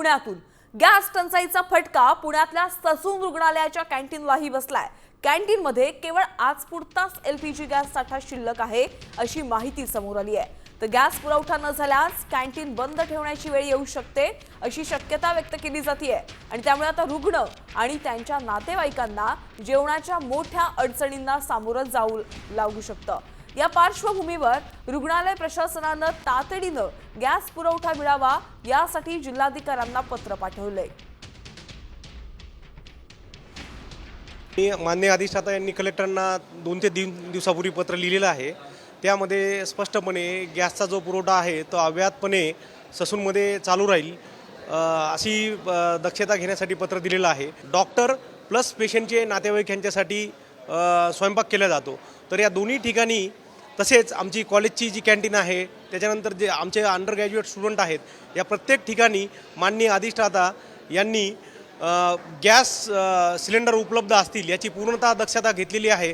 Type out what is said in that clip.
पुण्यातून गॅस टंचाईचा फटका पुण्यातल्या ससून रुग्णालयाच्या कॅन्टीनलाही बसलाय। कॅन्टीनमध्ये केवळ आजपुरताच एलपीजी गॅस साठा शिल्लक आहे अशी माहिती समोर आली आहे। तर गॅस पुरवठा न झाल्यास कॅन्टीन बंद ठेवण्याची वेळ येऊ शकते अशी शक्यता व्यक्त केली जाते आणि त्यामुळे आता रुग्ण आणि त्यांच्या नातेवाईकांना जेवणाच्या मोठ्या अडचणींना सामोरं जाऊ लागू शकतं। या पार्श्वभूमीवर रुग्णालय प्रशासनानं तातडीनं गॅस पुरवठा मिळावा यासाठी जिल्हाधिकाऱ्यांना पत्र पाठवलंय। माननीय अधिष्ठाता यांनी कलेक्टरांना 2 ते 3 दिवसापूर्वी पत्र लिहिलेलं आहे। त्यामध्ये स्पष्टपणे गॅसचा जो पुरवठा आहे तो अव्याहतपणे ससूनमध्ये चालू राहील अशी दक्षता घेण्यासाठी पत्र दिलेलं आहे। डॉक्टर प्लस पेशंटचे नातेवाईक यांच्यासाठी स्वयंपाक केला जातो। तर या दोन्ही ठिकाणी तसेच आमची कॉलेजची जी कॅन्टीन आहे त्याच्यानंतर जे आमचे अंडर ग्रॅज्युएट स्टुडंट आहेत या प्रत्येक ठिकाणी माननीय अधिष्ठाता यांनी गॅस सिलेंडर उपलब्ध असतील याची पूर्णतः दक्षता घेतलेली आहे।